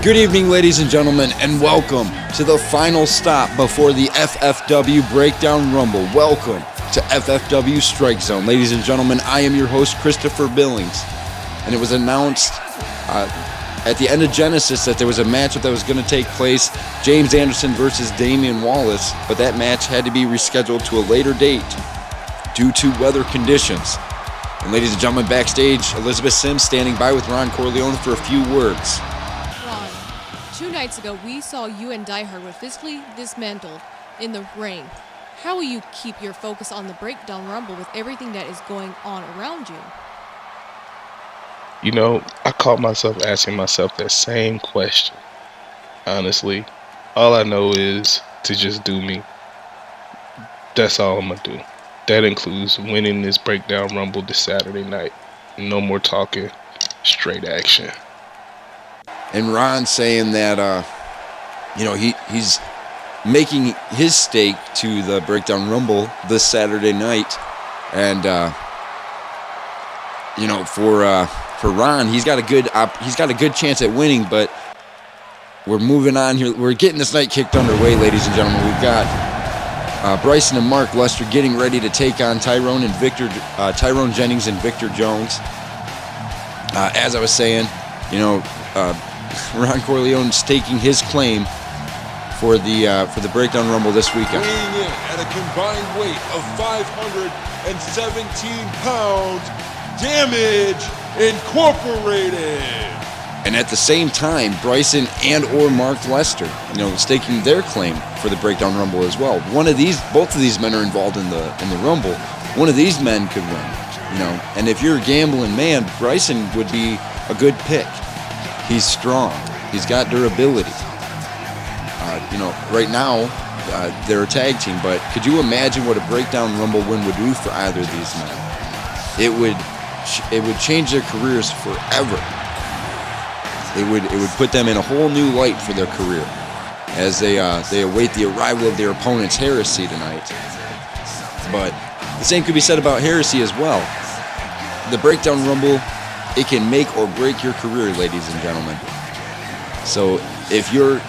Good evening, ladies and gentlemen, and welcome to the final stop before the FFW Breakdown Rumble. Welcome to FFW Strike Zone. Ladies and gentlemen, I am your host, Christopher Billings, and it was announced at the end of Genesis that there was a matchup that was going to take place, James Anderson versus Damian Wallace, but that match had to be rescheduled to a later date due to weather conditions. And ladies and gentlemen, backstage, Elizabeth Sims standing by with Ron Corleone for a few words. 2 nights ago, we saw you and Die Hard were physically dismantled in the ring. How will you keep your focus on the Breakdown Rumble with everything that is going on around you? You know, I caught myself asking myself that same question. Honestly, all I know is to just do me. That's all I'm going to do. That includes winning this Breakdown Rumble this Saturday night. No more talking, straight action. And Ron saying that, he's making his stake to the Breakdown Rumble this Saturday night. And, for Ron, he's got a good chance at winning, but we're moving on here. We're getting this night kicked underway, ladies and gentlemen. We've got Bryson and Mark Lester getting ready to take on Tyrone Jennings and Victor Jones. As I was saying, Ron Corleone staking his claim for the Breakdown Rumble this weekend. Weighing in at a combined weight of 517 pounds, Damage Incorporated. And at the same time, Bryson and or Mark Lester, staking their claim for the Breakdown Rumble as well. Both of these men are involved in the Rumble. One of these men could win, And if you're a gambling man, Bryson would be a good pick. He's strong. He's got durability. Right now, they're a tag team, but could you imagine what a Breakdown Rumble win would do for either of these men? It would change their careers forever. It would put them in a whole new light for their career as they await the arrival of their opponent's Heresy tonight. But the same could be said about Heresy as well. The Breakdown Rumble, it can make or break your career, ladies and gentlemen. So if you're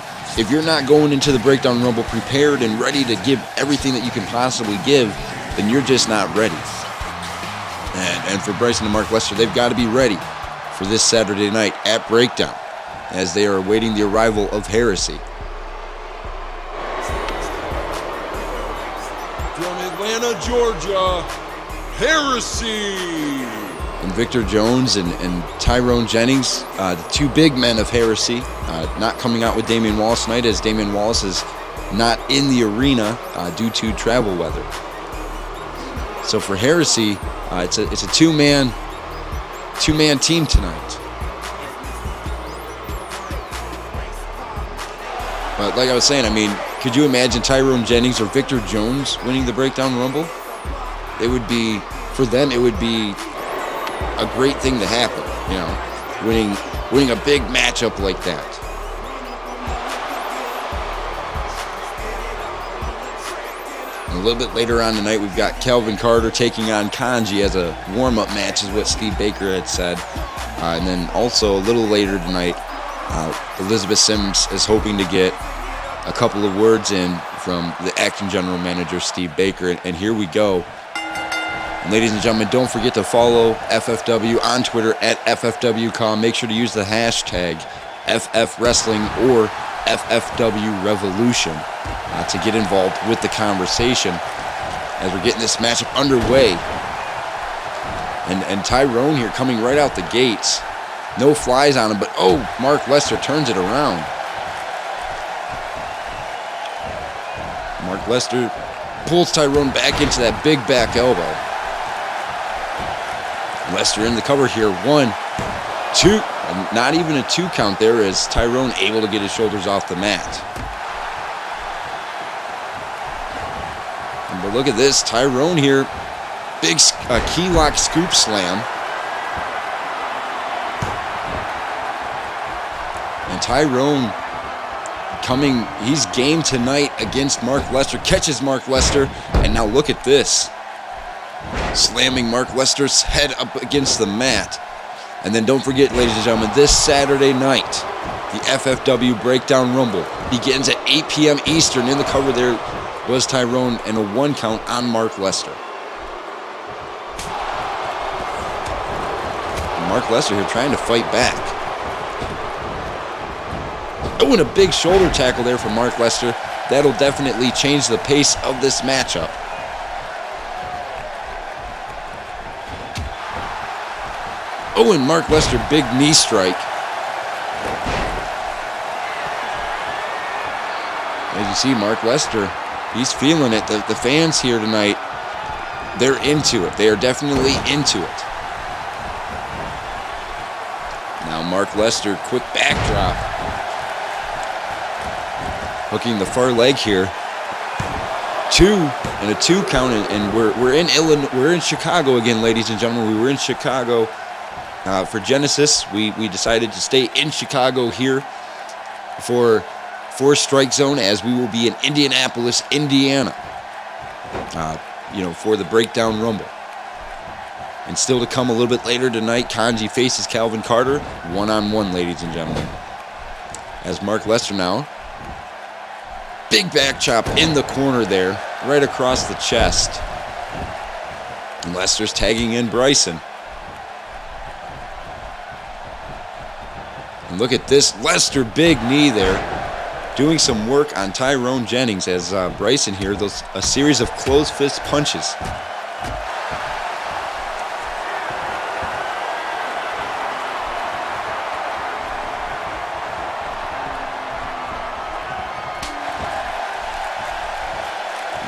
not going into the Breakdown Rumble prepared and ready to give everything that you can possibly give, then you're just not ready. And for Bryson and Mark Lester, they've got to be ready for this Saturday night at Breakdown as they are awaiting the arrival of Heresy. From Atlanta, Georgia, Heresy. And Victor Jones and Tyrone Jennings, the two big men of Heresy, not coming out with Damian Wallace tonight, as Damian Wallace is not in the arena due to travel weather. So for Heresy, it's a two-man team tonight. But like I was saying, could you imagine Tyrone Jennings or Victor Jones winning the Breakdown Rumble? For them, it would be a great thing to happen, winning a big matchup like that. And a little bit later on tonight, we've got Calvin Carter taking on Kanji as a warm-up match, is what Steve Baker had said. And then also a little later tonight, Elizabeth Sims is hoping to get a couple of words in from the acting general manager, Steve Baker. And here we go. And ladies and gentlemen, don't forget to follow FFW on Twitter at FFWcom. Make sure to use the hashtag FFWrestling or FFW Revolution to get involved with the conversation as we're getting this matchup underway. And Tyrone here coming right out the gates. No flies on him, but Mark Lester turns it around. Mark Lester pulls Tyrone back into that big back elbow. Lester in the cover here. 1, 2. And not even a 2 count there as Tyrone able to get his shoulders off the mat. And But look at this, Tyrone here. Big key lock scoop slam. And Tyrone he's game tonight against Mark Lester. Catches Mark Lester, and now look at this. Slamming Mark Lester's head up against the mat. And then don't forget, ladies and gentlemen, this Saturday night, the FFW Breakdown Rumble begins at 8 p.m. Eastern. In the cover there was Tyrone and a 1 count on Mark Lester. And Mark Lester here trying to fight back. Oh, and a big shoulder tackle there from Mark Lester. That'll definitely change the pace of this matchup. Oh, and Mark Lester, big knee strike. As you see, Mark Lester, he's feeling it. The fans here tonight, they're into it. They are definitely into it. Now Mark Lester, quick backdrop. Hooking the far leg here. 2 and a 2 count, and we're in Illinois. We're in Chicago again, ladies and gentlemen. We were in Chicago for Genesis. We decided to stay in Chicago here for Strike Zone, as we will be in Indianapolis, Indiana. For the Breakdown Rumble. And still to come a little bit later tonight, Kanji faces Calvin Carter, 1-on-1, ladies and gentlemen. As Mark Lester now. Big back chop in the corner there, right across the chest. And Lester's tagging in Bryson. And look at this, Lester, big knee there. Doing some work on Tyrone Jennings as Bryson here, a series of closed fist punches.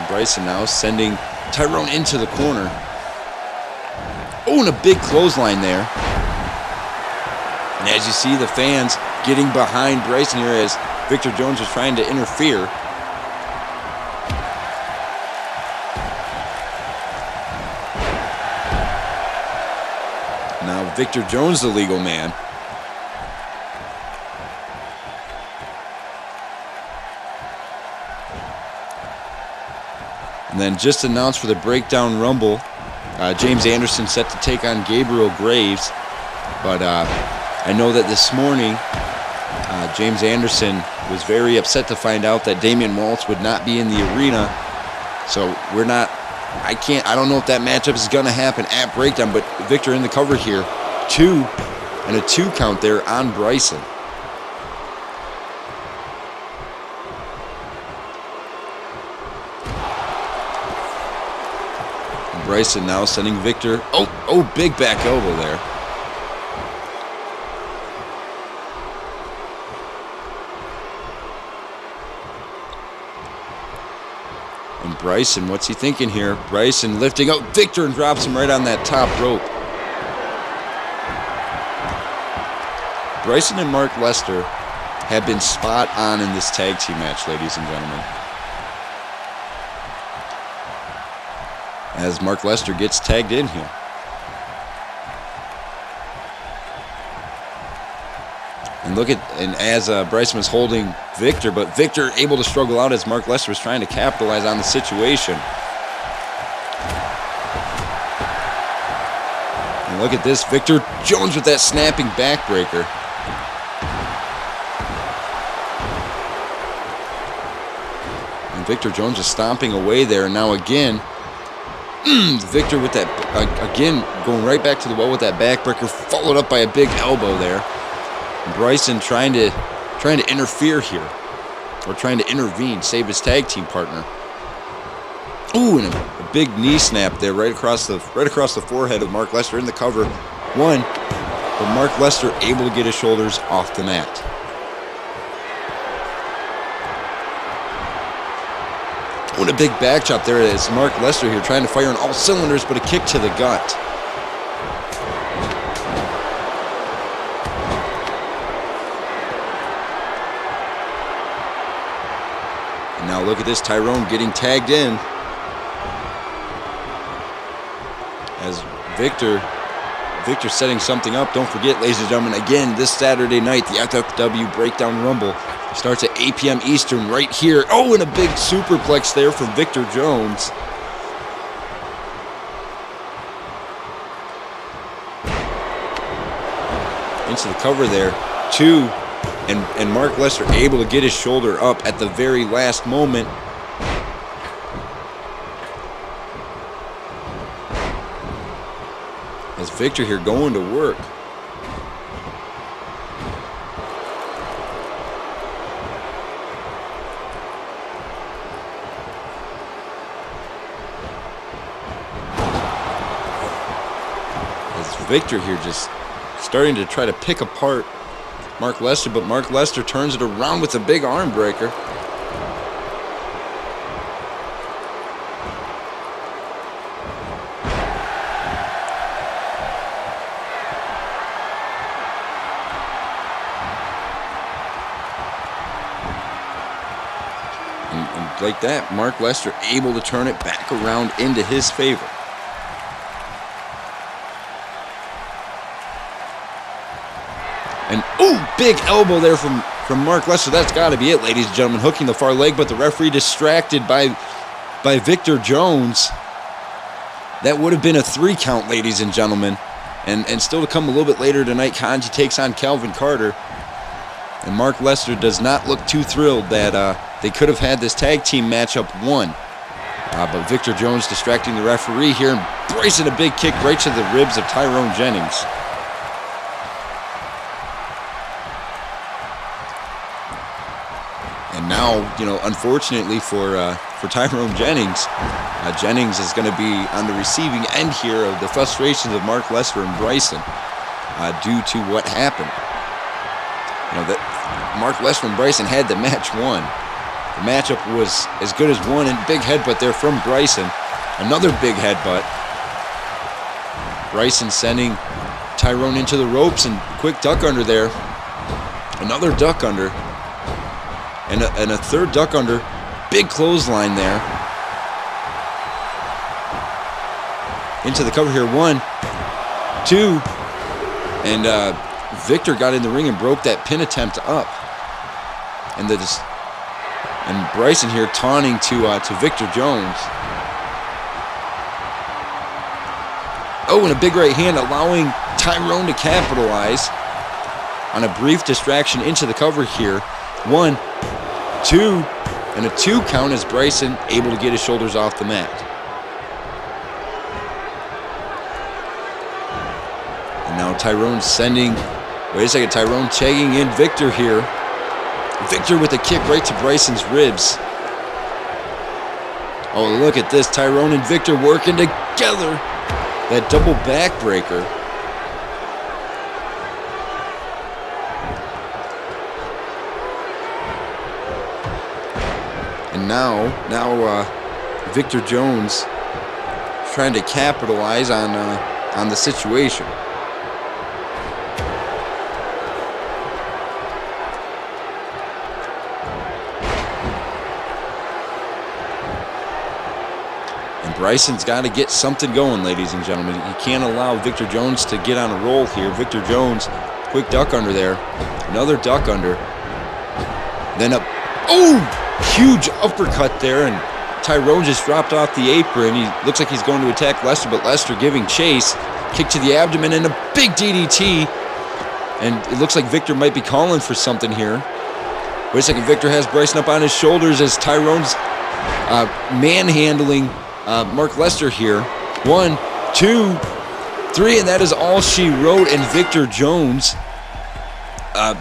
Bryson now sending Tyrone into the corner. Oh, and a big clothesline there. And as you see, the fans getting behind Bryson here as Victor Jones was trying to interfere. Now Victor Jones, the legal man. And then just announced for the Breakdown Rumble, James Anderson set to take on Gabriel Graves. But I know that this morning, James Anderson was very upset to find out that Damian Waltz would not be in the arena. So I don't know if that matchup is going to happen at Breakdown, but Victor in the cover here. 2 and a 2 count there on Bryson. Bryson now sending Victor. Oh, big back elbow there. And Bryson, what's he thinking here? Bryson lifting up Victor and drops him right on that top rope. Bryson and Mark Lester have been spot on in this tag team match, ladies and gentlemen. As Mark Lester gets tagged in here. And as Bryson was holding Victor, but Victor able to struggle out as Mark Lester was trying to capitalize on the situation. And look at this, Victor Jones with that snapping backbreaker. And Victor Jones is stomping away there, and now again, Victor with that, again, going right back to the wall with that backbreaker, followed up by a big elbow there. And Bryson trying to interfere here, or trying to intervene, save his tag team partner. Ooh, and a big knee snap there, right across the forehead of Mark Lester in the cover. 1, but Mark Lester able to get his shoulders off the mat. What a big back chop there is. Mark Lester here trying to fire on all cylinders, but a kick to the gut. And now look at this, Tyrone getting tagged in. Victor setting something up. Don't forget, ladies and gentlemen, again, this Saturday night, the FFW Breakdown Rumble starts at 8 p.m. Eastern right here. Oh, and a big superplex there from Victor Jones. Into the cover there. 2, and Mark Lester able to get his shoulder up at the very last moment. As Victor here going to work. As Victor here just starting to try to pick apart Mark Lester, but Mark Lester turns it around with a big arm breaker. And like that, Mark Lester able to turn it back around into his favor. And ooh, big elbow there from Mark Lester. That's got to be it, ladies and gentlemen. Hooking the far leg, but the referee distracted by Victor Jones. That would have been a 3 count, ladies and gentlemen. And still to come a little bit later tonight, Kanji takes on Calvin Carter. And Mark Lester does not look too thrilled that they could have had this tag team matchup won. But Victor Jones distracting the referee here and Bryson a big kick right to the ribs of Tyrone Jennings. And now, unfortunately for Tyrone Jennings, Jennings is going to be on the receiving end here of the frustrations of Mark Lester and Bryson due to what happened. That Mark Lester and Bryson had the match won. The matchup was as good as won, and big headbutt there from Bryson. Another big headbutt. Bryson sending Tyrone into the ropes and quick duck under there. Another duck under. And a third duck under. Big clothesline there. Into the cover here. 1, 2. And Victor got in the ring and broke that pin attempt up. And Bryson here taunting to Victor Jones. Oh, and a big right hand allowing Tyrone to capitalize on a brief distraction into the cover here. 1, 2, and a 2 count as Bryson able to get his shoulders off the mat. And now Tyrone Tyrone tagging in Victor here. Victor with a kick right to Bryson's ribs. Oh, look at this. Tyrone and Victor working together. That double backbreaker. And now Victor Jones trying to capitalize on the situation. And Bryson's got to get something going, ladies and gentlemen. He can't allow Victor Jones to get on a roll here. Victor Jones, quick duck under there. Another duck under. Then up. Oh! Huge uppercut there, and Tyrone just dropped off the apron. He looks like he's going to attack Lester, but Lester giving chase. Kick to the abdomen and a big DDT. And it looks like Victor might be calling for something here. Wait a second, Victor has Bryson up on his shoulders as Tyrone's manhandling Mark Lester here. 1, 2, 3, and that is all she wrote. And Victor Jones,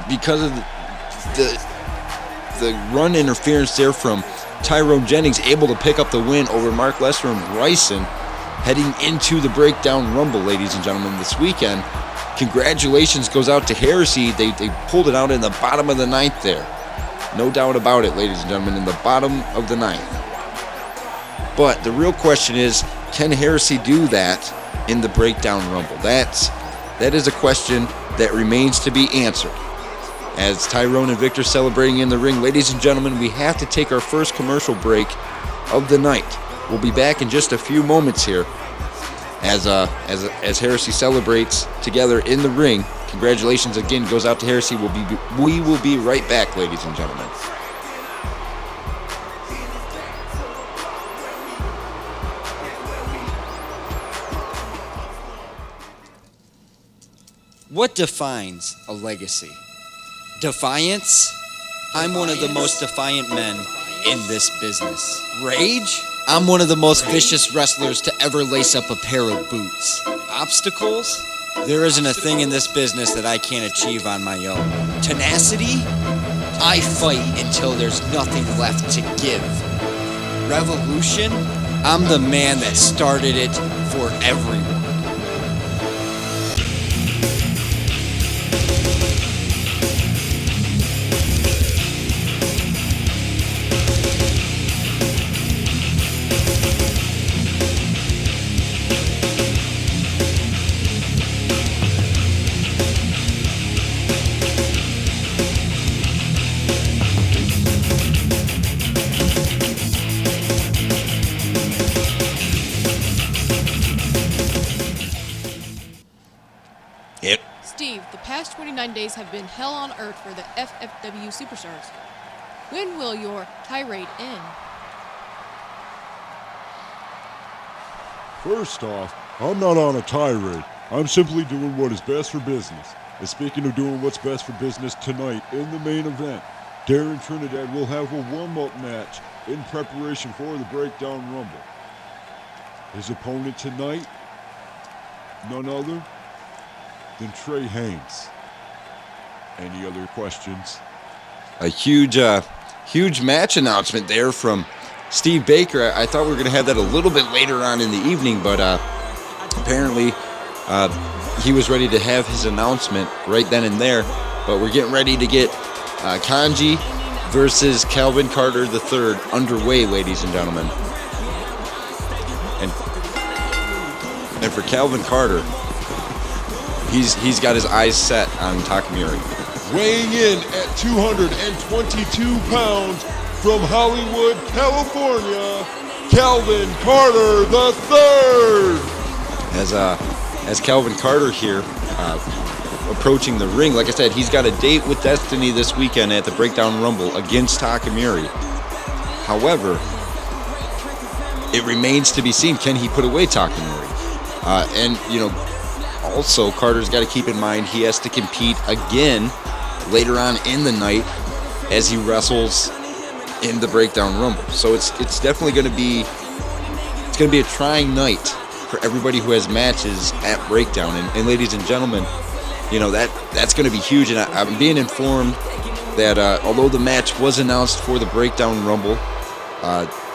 because of the run interference there from Tyrone Jennings, able to pick up the win over Mark Lester and Bryson, heading into the Breakdown Rumble, ladies and gentlemen, this weekend. Congratulations goes out to Heresy. They pulled it out in the bottom of the 9th there. No doubt about it, ladies and gentlemen, in the bottom of the 9th. But the real question is, can Heresy do that in the Breakdown Rumble? That is a question that remains to be answered. As Tyrone and Victor celebrating in the ring, ladies and gentlemen, we have to take our first commercial break of the night. We'll be back in just a few moments here as Heresy celebrates together in the ring. Congratulations again goes out to Heresy. We will be right back, ladies and gentlemen. What defines a legacy? Defiance? I'm one of the most defiant men in this business. Rage? I'm one of the most vicious wrestlers to ever lace up a pair of boots. Obstacles? There isn't a thing in this business that I can't achieve on my own. Tenacity? I fight until there's nothing left to give. Revolution? I'm the man that started it for everyone. Steve, the past 29 days have been hell on earth for the FFW superstars. When will your tirade end? First off, I'm not on a tirade. I'm simply doing what is best for business. And speaking of doing what's best for business, tonight in the main event, Darren Trinidad will have a warm-up match in preparation for the Breakdown Rumble. His opponent tonight, none other than Trey Haynes. Any other questions? A huge match announcement there from Steve Baker. I thought we were going to have that a little bit later on in the evening, but apparently he was ready to have his announcement right then and there. But we're getting ready to get Kanji versus Calvin Carter III underway, ladies and gentlemen. And for Calvin Carter, he's got his eyes set on Takamori. Weighing in at 222 pounds from Hollywood, California, Calvin Carter III. As Calvin Carter here approaching the ring, like I said, he's got a date with Destiny this weekend at the Breakdown Rumble against Takamori. However, it remains to be seen, can he put away Takamori? And, you know, also Carter's got to keep in mind he has to compete again later on in the night as he wrestles in the Breakdown Rumble. So it's definitely going to be a trying night for everybody who has matches at Breakdown. And ladies and gentlemen, you know, that's going to be huge. And I'm being informed that although the match was announced for the Breakdown Rumble,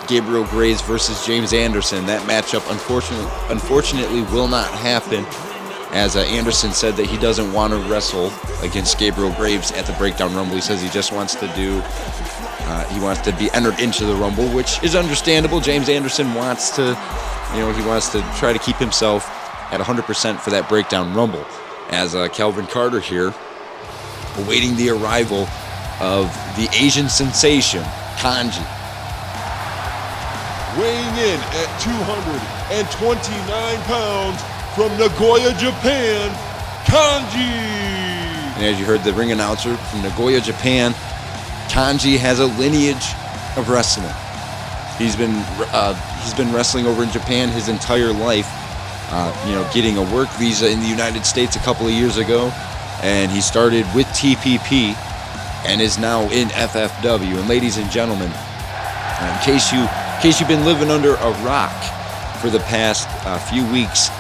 Gabriel Graves versus James Anderson, that matchup unfortunately will not happen, as Anderson said that he doesn't want to wrestle against Gabriel Graves at the Breakdown Rumble. He says he just wants to be entered into the Rumble, which is understandable. James Anderson wants to try to keep himself at 100% for that Breakdown Rumble. As Calvin Carter here, awaiting the arrival of the Asian sensation, Kanji. Weighing in at 229 pounds from Nagoya, Japan, Kanji. And as you heard the ring announcer from Nagoya, Japan, Kanji has a lineage of wrestling. He's been wrestling over in Japan his entire life. Getting a work visa in the United States a couple of years ago, and he started with TPP and is now in FFW. And ladies and gentlemen, in case you've been living under a rock for the past few weeks,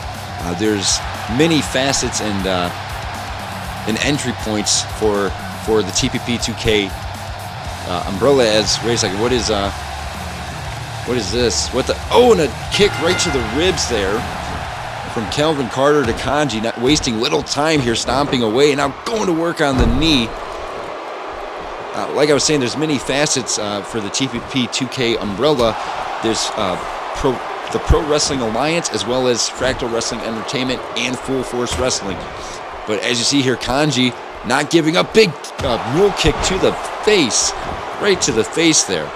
there's many facets and entry points for the TPP 2K umbrella. As wait a second, what is this? And a kick right to the ribs there from Calvin Carter to Kanji, not wasting little time here, stomping away, and now going to work on the knee. Like I was saying, there's many facets for the TPP 2K umbrella. There's the Pro Wrestling Alliance, as well as Fractal Wrestling Entertainment and Full Force Wrestling. But as you see here, Kanji not giving up, big mule kick to the face, right to the face there.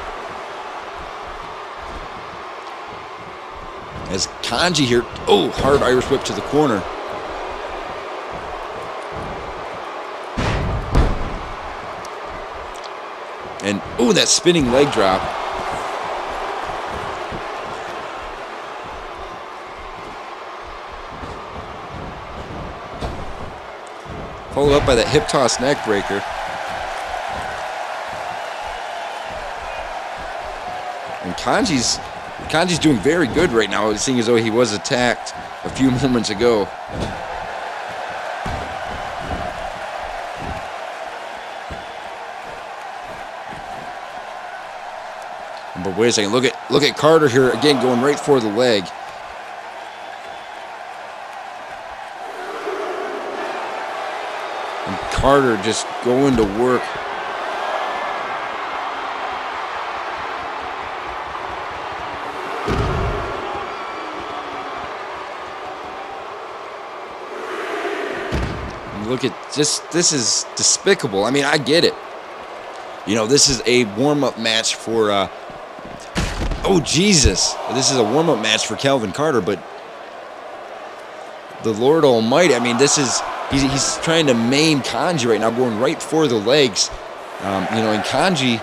As Kanji here, oh, hard Irish whip to the corner. And, oh, that spinning leg drop. Followed up by that hip toss neck breaker. And Kanji's doing very good right now, seeing as though he was attacked a few moments ago. But wait a second, look at Carter here again, going right for the leg. And Carter just going to work. And look at this is despicable. I mean, I get it. You know, this is a warm-up match for oh, Jesus. This is a warm-up match for Calvin Carter, but the Lord Almighty, I mean, he's trying to maim Kanji right now, going right for the legs. You know, and Kanji,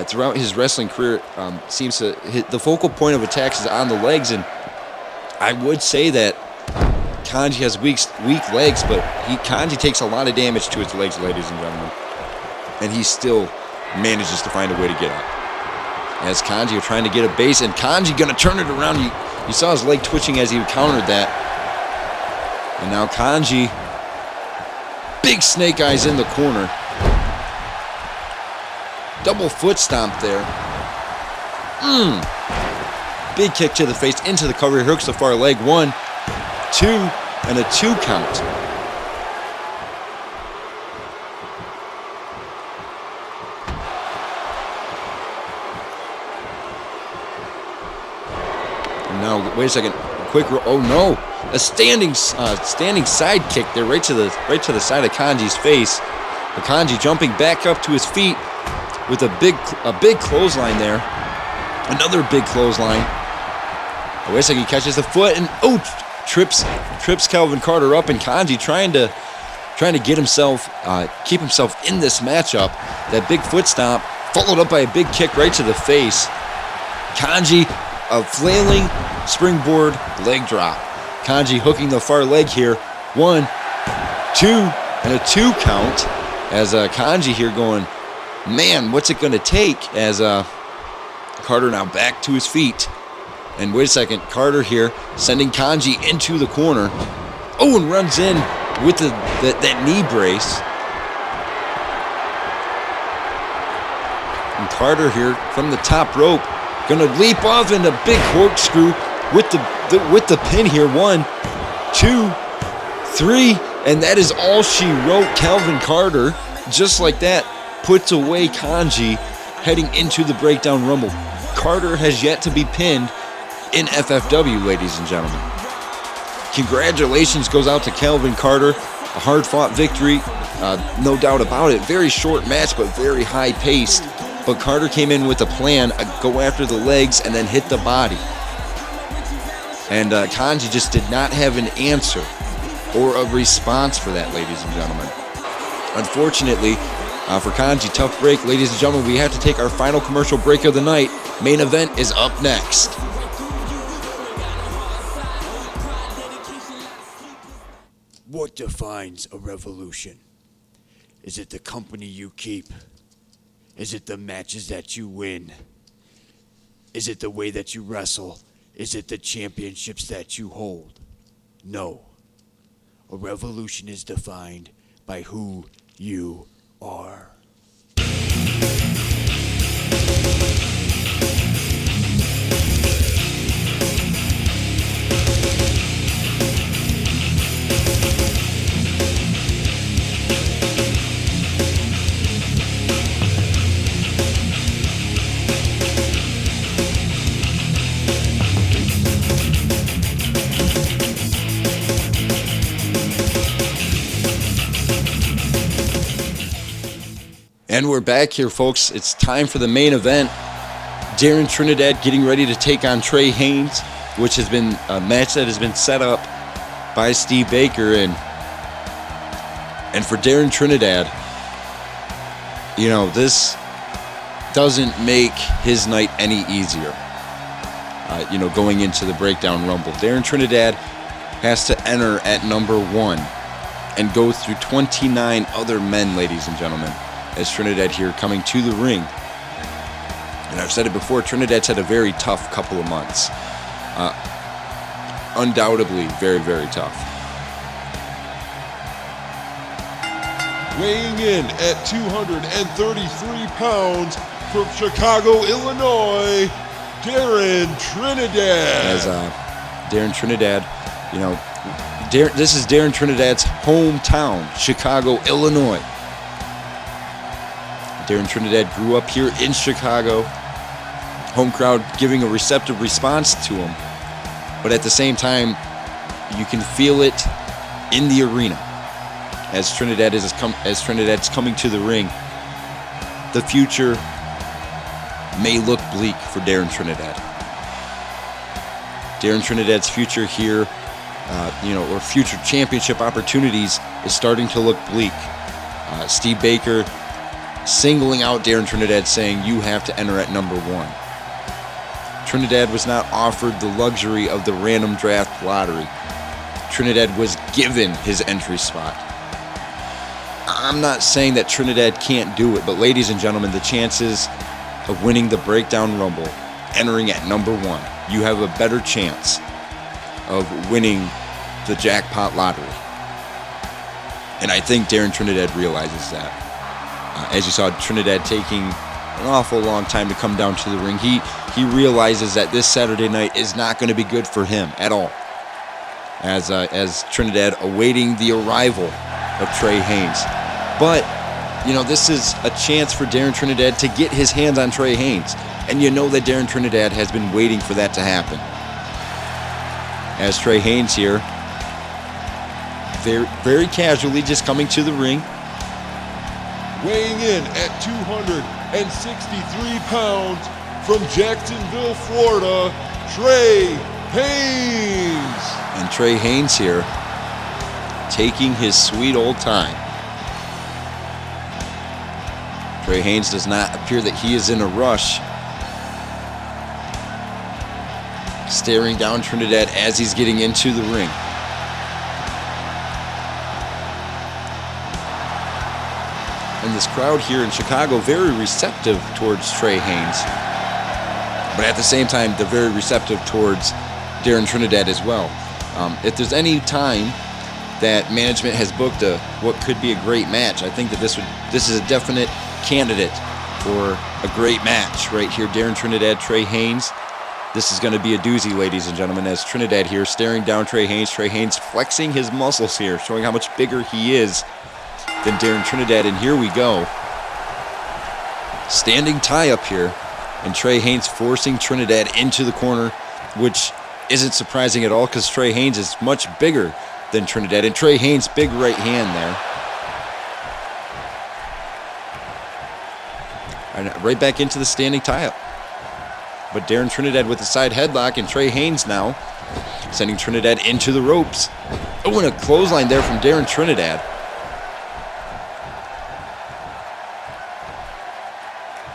throughout his wrestling career, seems to hit the focal point of attacks is on the legs, and I would say that Kanji has weak legs, but Kanji takes a lot of damage to his legs, ladies and gentlemen, and he still manages to find a way to get up. As Kanji are trying to get a base, and Kanji gonna turn it around. You saw his leg twitching as he countered that. And now Kanji, big snake eyes in the corner. Double foot stomp there. Big kick to the face, into the cover, hooks the far leg. 1, 2, and a 2 count. Now, wait a second. Quick. Oh no! A standing side kick there, right to the side of Kanji's face. But Kanji jumping back up to his feet with a big clothesline there. Another big clothesline. Oh, wait a second. He catches the foot and trips Calvin Carter up, and Kanji trying to get himself keep himself in this matchup. That big foot stomp followed up by a big kick right to the face. Kanji. A flailing springboard leg drop. Kanji hooking the far leg here. 1, 2, and a 2 count. As Kanji here going, man, what's it going to take? As Carter now back to his feet. And wait a second, Carter here sending Kanji into the corner. Oh, and runs in with that knee brace. And Carter here from the top rope. Gonna leap off in a big corkscrew with the pin here. 1, 2, 3, and that is all she wrote. Calvin Carter, just like that, puts away Kanji, heading into the Breakdown Rumble. Carter has yet to be pinned in FFW, ladies and gentlemen. Congratulations goes out to Calvin Carter. A hard-fought victory, no doubt about it. Very short match, but very high-paced. But Carter came in with a plan, go after the legs and then hit the body. And Kanji just did not have an answer or a response for that, ladies and gentlemen. Unfortunately, for Kanji, tough break. Ladies and gentlemen, we have to take our final commercial break of the night. Main event is up next. What defines a revolution? Is it the company you keep? Is it the matches that you win? Is it the way that you wrestle? Is it the championships that you hold? No. A revolution is defined by who you are. And we're back here, folks. It's time for the main event. Darren Trinidad getting ready to take on Trey Haynes. which has been a match that has been set up by Steve Baker, and for Darren Trinidad, you know, this doesn't make his night any easier. You know, going into the Breakdown Rumble, Darren Trinidad has to enter at number 1 and go through 29 other men, ladies and gentlemen, as Trinidad here coming to the ring. And I've said it before, Trinidad's had a very tough couple of months. Undoubtedly very, very tough. Weighing in at 233 pounds from Chicago, Illinois, Darren Trinidad. As Darren Trinidad, you know, this is Darren Trinidad's hometown, Chicago, Illinois. Darren Trinidad grew up here in Chicago. Home crowd giving a receptive response to him. But at the same time, you can feel it in the arena as Trinidad's coming to the ring. The future may look bleak for Darren Trinidad. Darren Trinidad's future here, or future championship opportunities is starting to look bleak. Steve Baker singling out Darren Trinidad, saying, you have to enter at number 1. Trinidad was not offered the luxury of the random draft lottery. Trinidad was given his entry spot. I'm not saying that Trinidad can't do it, but ladies and gentlemen, the chances of winning the Breakdown Rumble, entering at number 1, you have a better chance of winning the jackpot lottery. And I think Darren Trinidad realizes that. As you saw, Trinidad taking an awful long time to come down to the ring. He realizes that this Saturday night is not going to be good for him at all. As Trinidad awaiting the arrival of Trey Haynes. But, you know, this is a chance for Darren Trinidad to get his hands on Trey Haynes. And you know that Darren Trinidad has been waiting for that to happen. As Trey Haynes here, very, very casually just coming to the ring. Weighing in at 263 pounds from Jacksonville, Florida, Trey Haynes. And Trey Haynes here taking his sweet old time. Trey Haynes does not appear that he is in a rush. Staring down Trinidad as he's getting into the ring. And this crowd here in Chicago very receptive towards Trey Haynes. But at the same time, they're very receptive towards Darren Trinidad as well. If there's any time that management has booked what could be a great match, I think that this is a definite candidate for a great match right here. Darren Trinidad, Trey Haynes. This is going to be a doozy, ladies and gentlemen, as Trinidad here staring down Trey Haynes. Trey Haynes flexing his muscles here, showing how much bigger he is than Darren Trinidad. And here we go. Standing tie up here. And Trey Haynes forcing Trinidad into the corner, which isn't surprising at all because Trey Haynes is much bigger than Trinidad. And Trey Haynes, big right hand there. And right back into the standing tie-up. But Darren Trinidad with the side headlock, and Trey Haynes now sending Trinidad into the ropes. Oh, and a clothesline there from Darren Trinidad.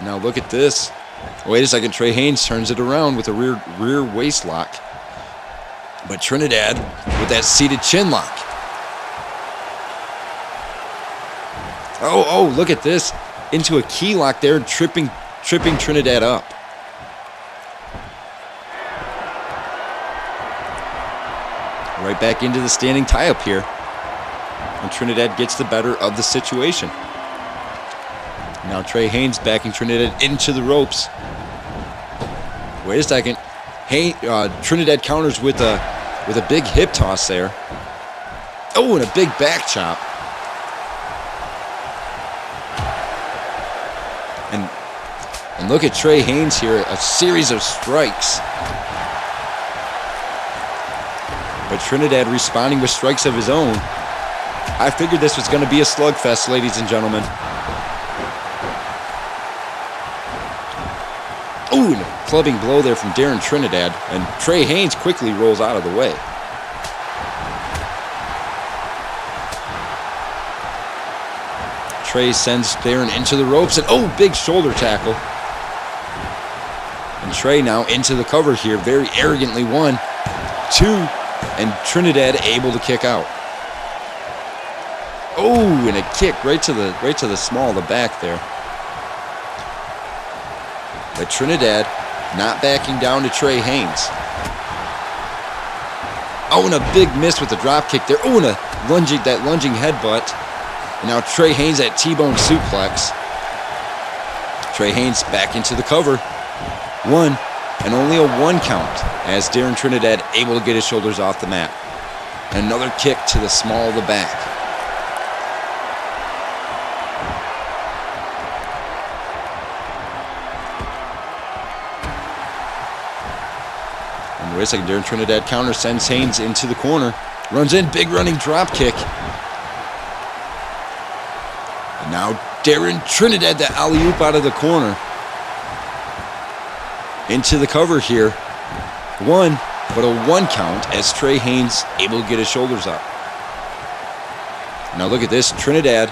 Now look at this. Wait a second, Trey Haynes turns it around with a rear waist lock. But Trinidad with that seated chin lock. Oh, look at this. Into a key lock there, tripping Trinidad up. Right back into the standing tie-up here. And Trinidad gets the better of the situation. Now Trey Haynes backing Trinidad into the ropes. Wait a second. Trinidad counters with a big hip toss there. Oh, and a big back chop. And look at Trey Haynes here, a series of strikes. But Trinidad responding with strikes of his own. I figured this was going to be a slugfest, ladies and gentlemen. Ooh, and a clubbing blow there from Darren Trinidad, and Trey Haynes quickly rolls out of the way. Trey sends Darren into the ropes, and oh, big shoulder tackle. And Trey now into the cover here, very arrogantly 1, 2, and Trinidad able to kick out. Oh, and a kick right to the small of the back there. But Trinidad not backing down to Trey Haynes. Oh, and a big miss with the drop kick there. Oh, and that lunging headbutt. And now Trey Haynes that T-bone suplex. Trey Haynes back into the cover. 1, and only a 1 count as Darren Trinidad able to get his shoulders off the mat. And another kick to the small of the back. And wait a second, Darren Trinidad counter sends Haynes into the corner. Runs in, big running drop kick. And now Darren Trinidad, the alley-oop out of the corner. Into the cover here. 1, but a 1 count as Trey Haynes able to get his shoulders up. Now look at this, Trinidad,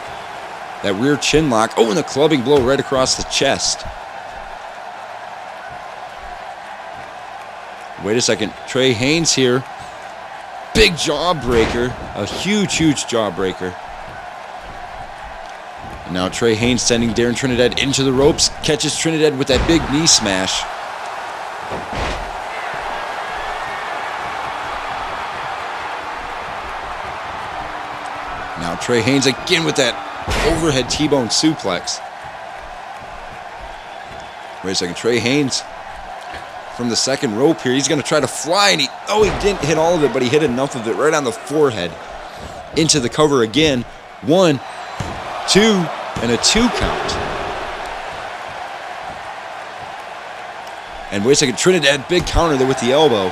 that rear chin lock. Oh, and the clubbing blow right across the chest. Wait a second, Trey Haynes here. Big jawbreaker, a huge, huge jawbreaker. And now Trey Haynes sending Darren Trinidad into the ropes. Catches Trinidad with that big knee smash. Now Trey Haynes again with that overhead T-bone suplex. Wait a second, Trey Haynes from the second rope here. He's going to try to fly, and he didn't hit all of it, but he hit enough of it right on the forehead. Into the cover again. 1, 2, and a 2 count. And wait a second, Trinidad, big counter there with the elbow.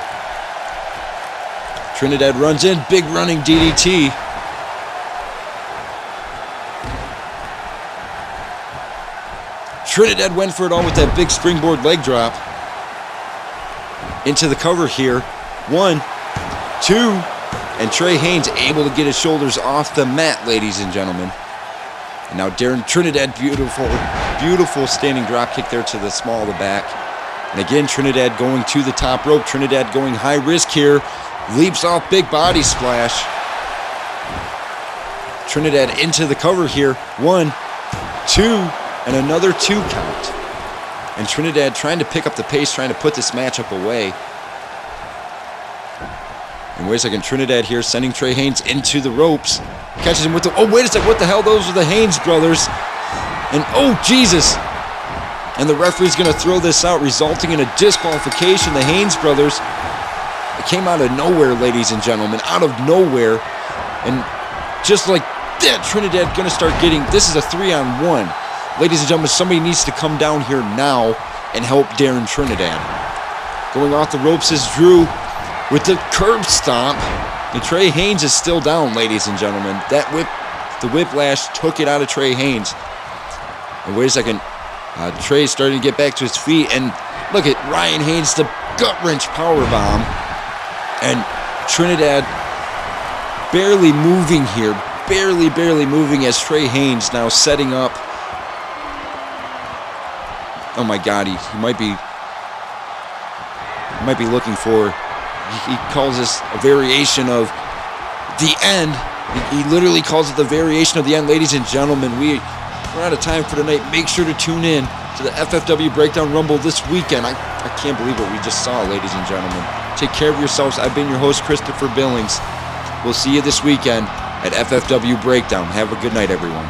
Trinidad runs in, big running DDT. Trinidad went for it all with that big springboard leg drop. Into the cover here. 1, 2, and Trey Haynes able to get his shoulders off the mat, ladies and gentlemen. And now Darren Trinidad, beautiful, beautiful standing drop kick there to the small of the back. And again, Trinidad going to the top rope. Trinidad going high risk here. Leaps off, big body splash. Trinidad into the cover here. 1, 2, and another 2 count. And Trinidad trying to pick up the pace, trying to put this matchup away. And wait a second, Trinidad here sending Trey Haynes into the ropes. Catches him with the, oh, wait a second, what the hell? Those are the Haynes brothers. And, oh, Jesus. And the referee's going to throw this out, resulting in a disqualification. The Haynes brothers, it came out of nowhere, ladies and gentlemen, out of nowhere. And just like that, Trinidad going to start getting, this is a 3-on-1. Ladies and gentlemen, somebody needs to come down here now and help Darren Trinidad. Going off the ropes is Drew with the curb stomp. And Trey Haynes is still down, ladies and gentlemen. That the whiplash took it out of Trey Haynes. And wait a second. Trey's starting to get back to his feet. And look at Ryan Haynes, the gut-wrench powerbomb. And Trinidad barely moving here. Barely moving as Trey Haynes now setting up. Oh my God, he might be looking for, he calls this a variation of the end. He literally calls it the variation of the end. Ladies and gentlemen, we're out of time for tonight. Make sure to tune in to the FFW Breakdown Rumble this weekend. I can't believe what we just saw, ladies and gentlemen. Take care of yourselves. I've been your host, Christopher Billings. We'll see you this weekend at FFW Breakdown. Have a good night, everyone.